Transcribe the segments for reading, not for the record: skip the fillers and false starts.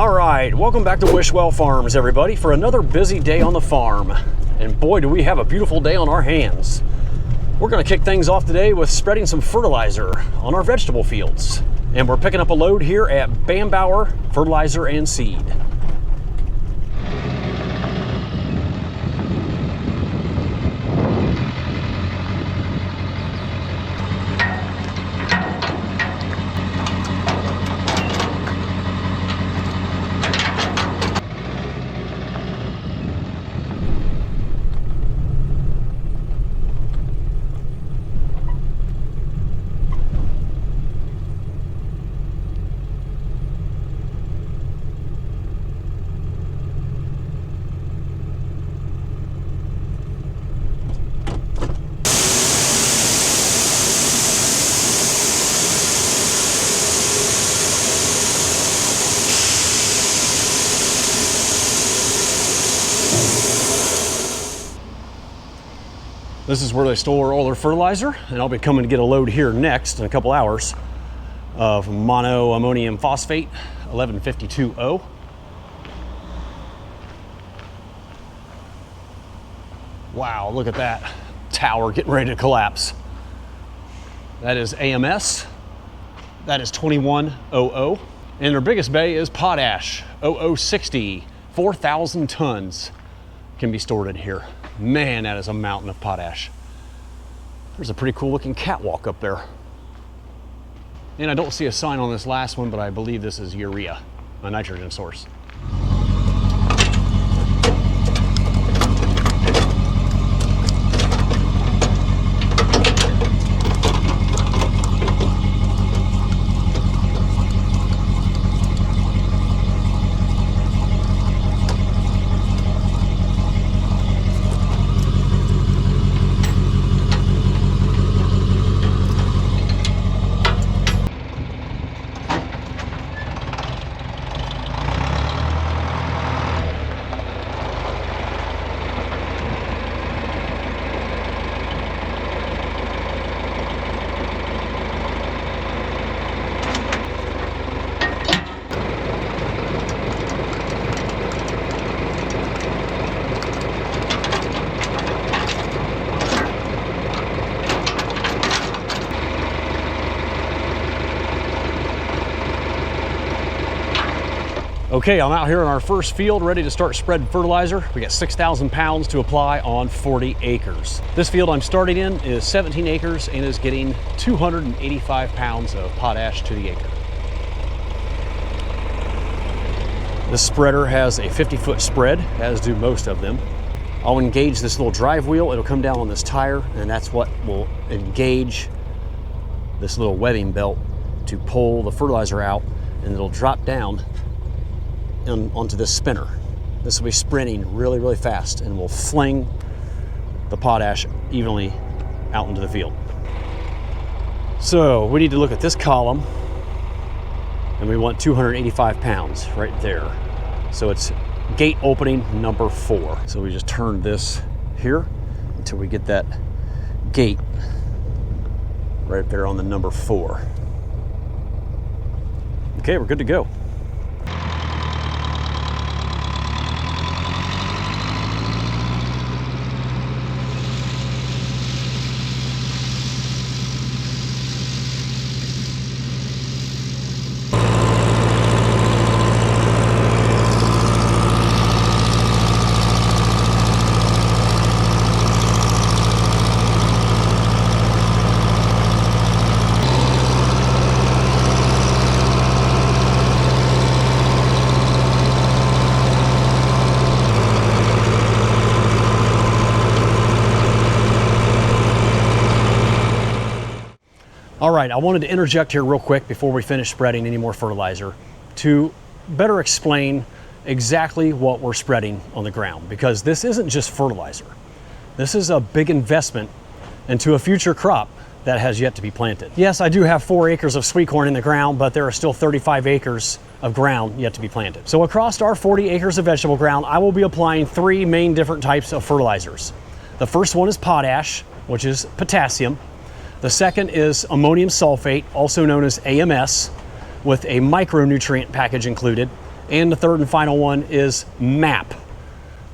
All right, welcome back to Wishwell Farms, everybody, for another busy day on the farm. And boy, do we have a beautiful day on our hands. We're gonna kick things off today with spreading some fertilizer on our vegetable fields. And we're picking up a load here at Bambauer Fertilizer and Seed. This is where they store all their fertilizer, and I'll be coming to get a load here next in a couple hours of Monoamonium phosphate 1152O. Wow, look at that tower getting ready to collapse. That is AMS. That is 2100. And their biggest bay is potash, 0060, 4,000 tons can be stored in here. Man, that is a mountain of potash. There's a pretty cool looking catwalk up there. And I don't see a sign on this last one, but I believe this is urea, a nitrogen source. Okay, I'm out here in our first field ready to start spreading fertilizer. We got 6,000 pounds to apply on 40 acres. This field I'm starting in is 17 acres and is getting 285 pounds of potash to the acre. This spreader has a 50-foot spread, as do most of them. I'll engage this little drive wheel. It'll come down on this tire, and that's what will engage this little webbing belt to pull the fertilizer out, and it'll drop down onto this spinner. This will be sprinting really, really fast and will fling the potash evenly out into the field. So we need to look at this column, and we want 285 pounds right there. So it's gate opening number 4. So we just turn this here until we get that gate right there on the number 4. Okay, we're good to go. All right, I wanted to interject here real quick before we finish spreading any more fertilizer to better explain exactly what we're spreading on the ground, because this isn't just fertilizer. This is a big investment into a future crop that has yet to be planted. Yes, I do have 4 acres of sweet corn in the ground, but there are still 35 acres of ground yet to be planted. So across our 40 acres of vegetable ground, I will be applying 3 main different types of fertilizers. The first one is potash, which is potassium. The second is ammonium sulfate, also known as AMS, with a micronutrient package included. And the third and final one is MAP,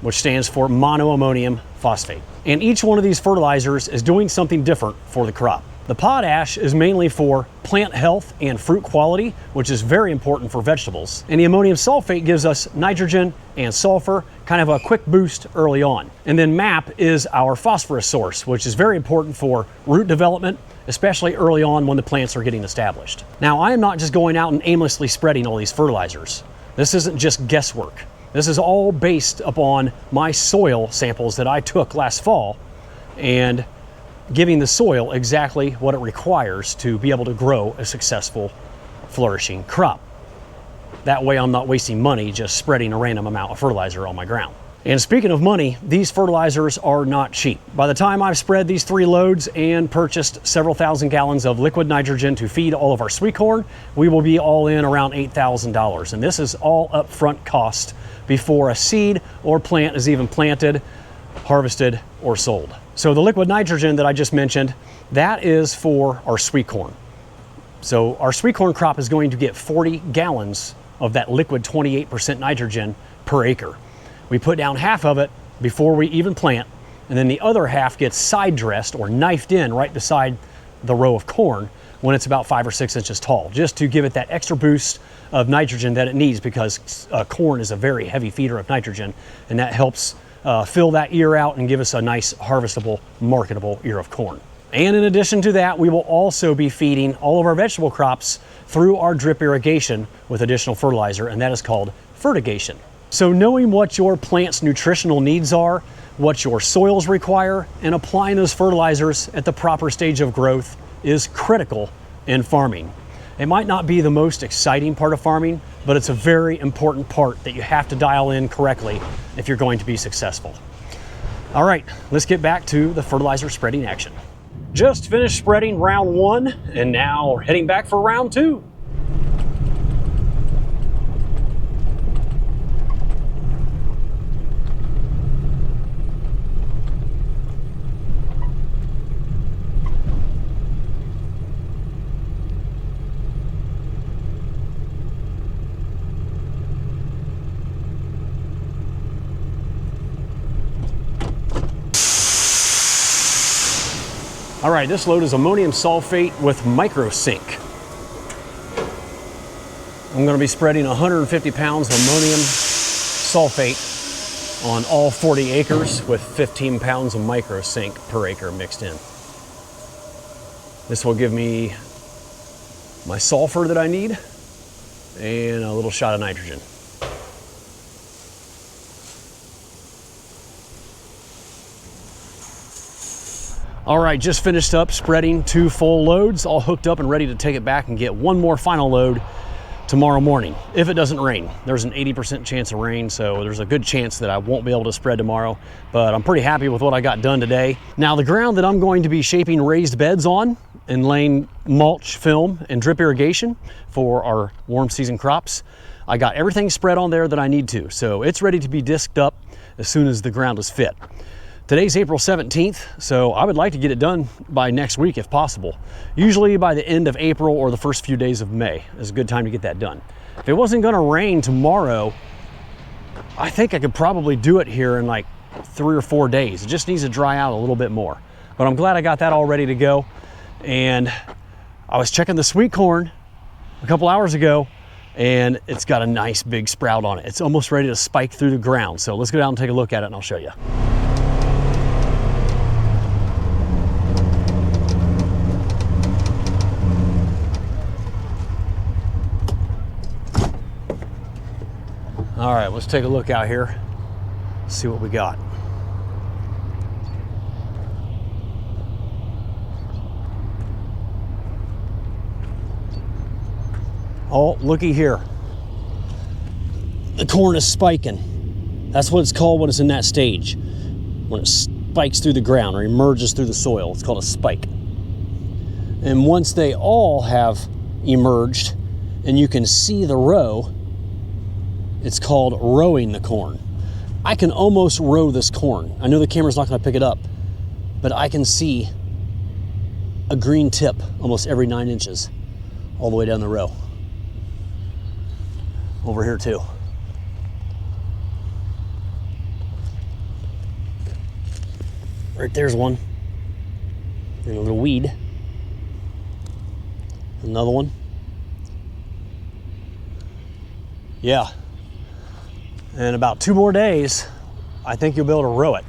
which stands for Monoamonium phosphate. And each one of these fertilizers is doing something different for the crop. The potash is mainly for plant health and fruit quality, which is very important for vegetables. And the ammonium sulfate gives us nitrogen and sulfur, kind of a quick boost early on. And then MAP is our phosphorus source, which is very important for root development, especially early on when the plants are getting established. Now, I am not just going out and aimlessly spreading all these fertilizers. This isn't just guesswork. This is all based upon my soil samples that I took last fall and giving the soil exactly what it requires to be able to grow a successful, flourishing crop. That way I'm not wasting money just spreading a random amount of fertilizer on my ground. And speaking of money, these fertilizers are not cheap. By the time I've spread these 3 loads and purchased several thousand gallons of liquid nitrogen to feed all of our sweet corn, we will be all in around $8,000. And this is all upfront cost before a seed or plant is even planted, harvested, or sold. So the liquid nitrogen that I just mentioned, that is for our sweet corn. So our sweet corn crop is going to get 40 gallons of that liquid 28% nitrogen per acre. We put down half of it before we even plant, and then the other half gets side dressed or knifed in right beside the row of corn when it's about 5 or 6 inches tall, just to give it that extra boost of nitrogen that it needs, because corn is a very heavy feeder of nitrogen, and that helps fill that ear out and give us a nice harvestable, marketable ear of corn. And in addition to that, we will also be feeding all of our vegetable crops through our drip irrigation with additional fertilizer, and that is called fertigation. So knowing what your plant's nutritional needs are, what your soils require, and applying those fertilizers at the proper stage of growth is critical in farming. It might not be the most exciting part of farming, but it's a very important part that you have to dial in correctly if you're going to be successful. All right, let's get back to the fertilizer spreading action. Just finished spreading round 1, and now we're heading back for round 2. All right, this load is ammonium sulfate with MicroSync. I'm going to be spreading 150 pounds of ammonium sulfate on all 40 acres with 15 pounds of MicroSync per acre mixed in. This will give me my sulfur that I need and a little shot of nitrogen. All right, just finished up spreading 2 full loads, all hooked up and ready to take it back and get one more final load tomorrow morning, if it doesn't rain. There's an 80% chance of rain, so there's a good chance that I won't be able to spread tomorrow, but I'm pretty happy with what I got done today. Now, the ground that I'm going to be shaping raised beds on and laying mulch, film, and drip irrigation for our warm season crops, I got everything spread on there that I need to, so it's ready to be disked up as soon as the ground is fit. Today's April 17th, so I would like to get it done by next week if possible. Usually by the end of April or the first few days of May is a good time to get that done. If it wasn't gonna rain tomorrow, I think I could probably do it here in like 3 or 4 days. It just needs to dry out a little bit more. But I'm glad I got that all ready to go. And I was checking the sweet corn a couple hours ago, and it's got a nice big sprout on it. It's almost ready to spike through the ground. So let's go down and take a look at it and I'll show you. All right, let's take a look out here, see what we got. Oh, looky here. The corn is spiking. That's what it's called when it's in that stage. When it spikes through the ground or emerges through the soil, it's called a spike. And once they all have emerged and you can see the row, it's called rowing the corn. I can almost row this corn. I know the camera's not gonna pick it up, but I can see a green tip almost every 9 inches all the way down the row. Over here too. Right there's one. And a little weed. Another one. Yeah. In about 2 more days, I think you'll be able to row it.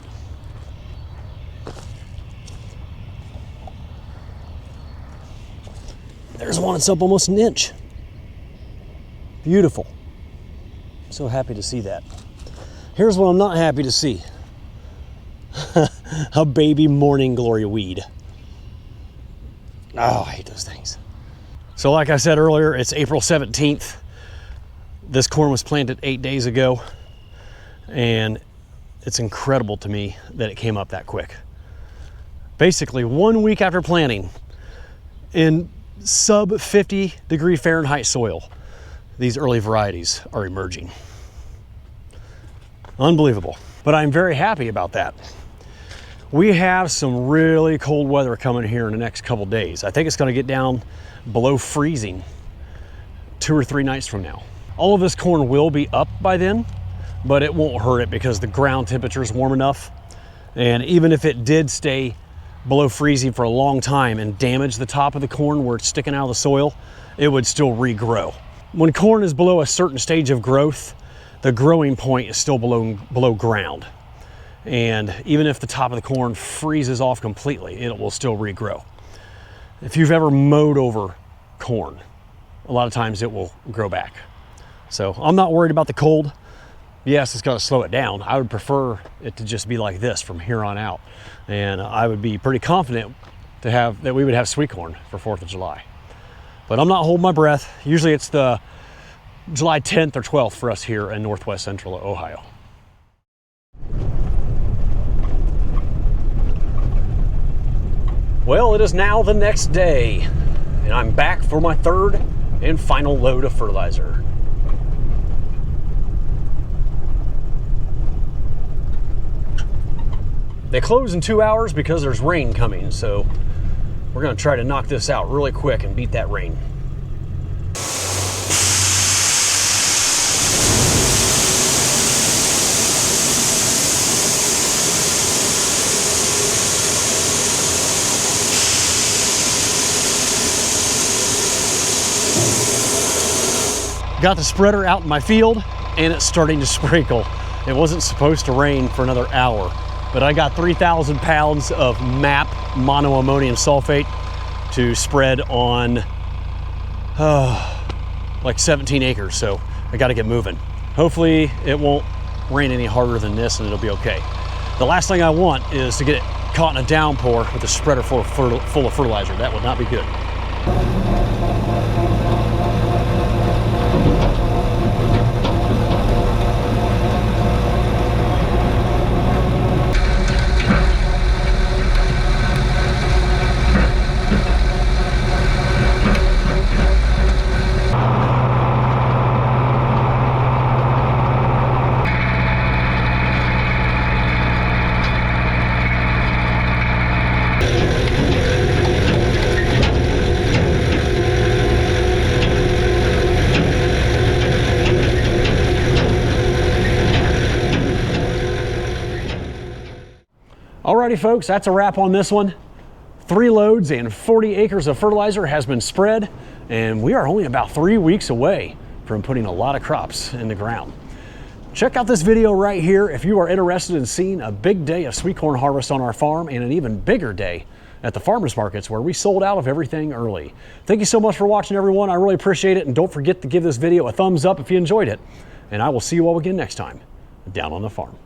There's one that's up almost an inch. Beautiful. So happy to see that. Here's what I'm not happy to see. A baby morning glory weed. Oh, I hate those things. So like I said earlier, it's April 17th. This corn was planted 8 days ago, and it's incredible to me that it came up that quick. Basically, 1 week after planting, in sub 50 degree Fahrenheit soil, these early varieties are emerging. Unbelievable. But I'm very happy about that. We have some really cold weather coming here in the next couple days. I think it's going to get down below freezing 2 or 3 nights from now. All of this corn will be up by then, but it won't hurt it because the ground temperature is warm enough. And even if it did stay below freezing for a long time and damage the top of the corn where it's sticking out of the soil, it would still regrow. When corn is below a certain stage of growth, the growing point is still below ground. And even if the top of the corn freezes off completely, it will still regrow. If you've ever mowed over corn, a lot of times it will grow back. So I'm not worried about the cold. Yes, it's going to slow it down. I would prefer it to just be like this from here on out. And I would be pretty confident that we would have sweet corn for 4th of July. But I'm not holding my breath. Usually it's the July 10th or 12th for us here in northwest central Ohio. Well, it is now the next day, and I'm back for my 3rd and final load of fertilizer. They close in 2 hours because there's rain coming, so we're going to try to knock this out really quick and beat that rain. Got the spreader out in my field, and it's starting to sprinkle. It wasn't supposed to rain for another hour, but I got 3,000 pounds of MAP monoammonium sulfate to spread on like 17 acres, so I got to get moving. Hopefully it won't rain any harder than this and it'll be okay. The last thing I want is to get it caught in a downpour with a spreader full of fertilizer. That would not be good. Alrighty folks, that's a wrap on this one. 3 loads and 40 acres of fertilizer has been spread, and we are only about 3 weeks away from putting a lot of crops in the ground. Check out this video right here if you are interested in seeing a big day of sweet corn harvest on our farm and an even bigger day at the farmers markets where we sold out of everything early. Thank you so much for watching, everyone. I really appreciate it, and don't forget to give this video a thumbs up if you enjoyed it. And I will see you all again next time down on the farm.